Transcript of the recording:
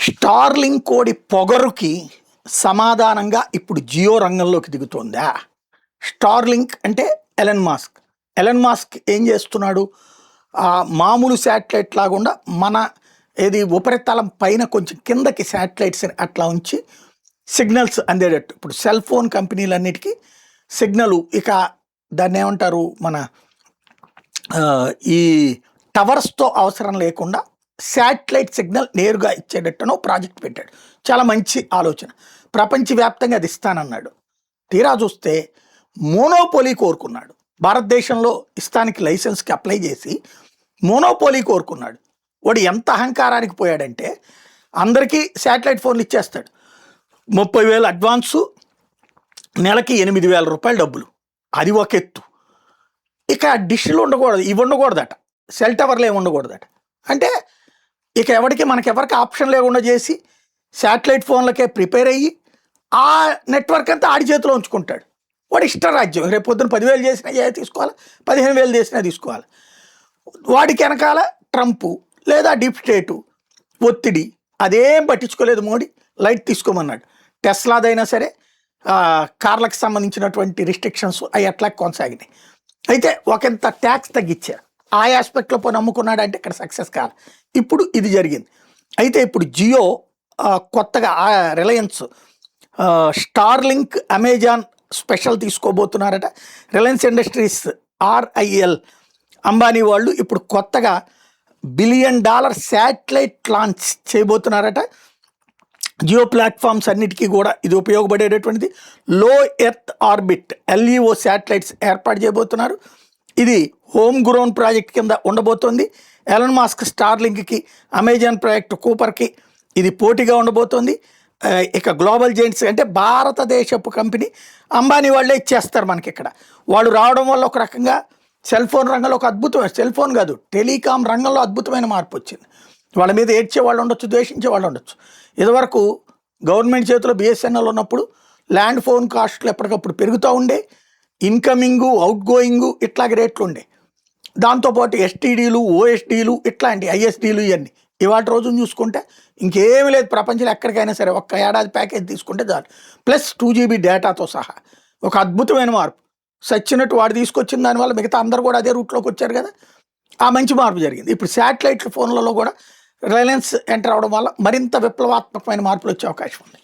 Starlink కోడి పొగరుకి సమాధానంగా ఇప్పుడు జియో రంగంలోకి దిగుతోందా? స్టార్లింక్ అంటే ఎలన్ మాస్క్. ఎలన్ మాస్క్ ఏం చేస్తున్నాడు? మామూలు శాటిలైట్ లాగుండా మన ఉపరితలం పైన కొంచెం కిందకి శాటిలైట్స్ అట్లా ఉంచి సిగ్నల్స్ అందేటట్టు. ఇప్పుడు సెల్ ఫోన్ కంపెనీలన్నిటికీ సిగ్నల్ ఇక దాన్ని ఏమంటారు, మన ఈ టవర్స్తో అవసరం లేకుండా శాటిలైట్ సిగ్నల్ నేరుగా ఇచ్చేటట్టునో ప్రాజెక్ట్ పెట్టాడు. చాలా మంచి ఆలోచన. ప్రపంచవ్యాప్తంగా అది ఇస్తానన్నాడు. తీరా చూస్తే మోనోపోలీ కోరుకున్నాడు. భారతదేశంలో ఇస్తానికి లైసెన్స్కి అప్లై చేసి మోనోపోలీ కోరుకున్నాడు. వాడు ఎంత అహంకారానికి పోయాడంటే అందరికీ శాటిలైట్ ఫోన్లు ఇచ్చేస్తాడు. 30,000 అడ్వాన్సు, నెలకి 8,000 రూపాయలు డబ్బులు. అది ఒక ఎత్తు. ఇక డిష్లు ఉండకూడదు, ఇవి ఉండకూడదట, సెల్ టవర్లు ఏమి ఉండకూడదట. అంటే ఇక మనకెవరికి ఆప్షన్ లేకుండా చేసి శాటిలైట్ ఫోన్లకే ప్రిపేర్ అయ్యి ఆ నెట్వర్క్ అంతా ఆడి చేతిలో ఉంచుకుంటాడు. వాడు ఇష్టరాజ్యం. రేపు పొద్దున 10,000 చేసినా తీసుకోవాలి, 15,000 చేసినా తీసుకోవాలి. వాడికి వెనకాల ట్రంపు లేదా డీప్ స్టేటు ఒత్తిడి. అదేం పట్టించుకోలేదు మోడీ. లైట్ తీసుకోమన్నాడు. టెస్లాదైనా సరే కార్లకు సంబంధించినటువంటి రిస్ట్రిక్షన్స్ అవి అట్లా కొనసాగినాయి. అయితే ఒకంత ట్యాక్స్ తగ్గించారు. ఆ ఆస్పెక్ట్లో పోయి నమ్ముకున్నాడు అంటే ఇక్కడ సక్సెస్ కాదు. ఇప్పుడు ఇది జరిగింది. అయితే ఇప్పుడు జియో కొత్తగా రిలయన్స్ స్టార్లింక్ అమెజాన్ స్పెషల్ తీసుకోబోతున్నారట. రిలయన్స్ ఇండస్ట్రీస్ RIL అంబానీ వాళ్ళు ఇప్పుడు కొత్తగా $1 బిలియన్ శాటిలైట్ లాంచ్ చేయబోతున్నారట. జియో ప్లాట్ఫామ్స్ అన్నిటికీ కూడా ఇది ఉపయోగపడేటటువంటిది. లో ఎర్త్ ఆర్బిట్ LEO శాటిలైట్స్ ఏర్పాటు చేయబోతున్నారు. ఇది హోమ్ గ్రోన్ ప్రాజెక్ట్ కింద ఉండబోతోంది. ఎలన్ మాస్క్ స్టార్లింక్కి, అమెజాన్ ప్రాజెక్ట్ కూపర్కి ఇది పోటీగా ఉండబోతోంది. ఇక గ్లోబల్ జెయింట్స్ అంటే భారతదేశపు కంపెనీ అంబానీ వాళ్ళే ఇచ్చేస్తారు మనకి. ఇక్కడ వాళ్ళు రావడం వల్ల ఒక రకంగా సెల్ ఫోన్ రంగంలో ఒక అద్భుతమైన, సెల్ ఫోన్ కాదు టెలికాం రంగంలో అద్భుతమైన మార్పు వచ్చింది. వాళ్ళ మీద ఏడ్చే వాళ్ళు ఉండొచ్చు, ద్వేషించే వాళ్ళు ఉండొచ్చు. ఇదివరకు గవర్నమెంట్ చేతిలో BSNL ఉన్నప్పుడు ల్యాండ్ ఫోన్ కాస్ట్లు ఎప్పటికప్పుడు పెరుగుతూ ఉండే, ఇన్కమింగు అవుట్ గోయింగు ఇట్లాగే రేట్లు ఉండే. దాంతోపాటు STDలు, OSDలు ఇట్లాంటి ISDలు ఇవన్నీ. ఇవాళ రోజున చూసుకుంటే ఇంకేమీ లేదు. ప్రపంచంలో ఎక్కడికైనా సరే ఒక్క ఏడాది ప్యాకేజ్ తీసుకుంటే చాలు, ప్లస్ 2GB డేటాతో సహా. ఒక అద్భుతమైన మార్పు. సచ్చినట్టు వాడు తీసుకొచ్చిన దానివల్ల మిగతా అందరూ కూడా అదే రూట్లోకి వచ్చారు కదా. ఆ మంచి మార్పు జరిగింది. ఇప్పుడు శాటిలైట్ ఫోన్లలో కూడా రిలయన్స్ ఎంటర్ అవడం వల్ల మరింత విప్లవాత్మకమైన మార్పులు వచ్చే అవకాశం ఉంది.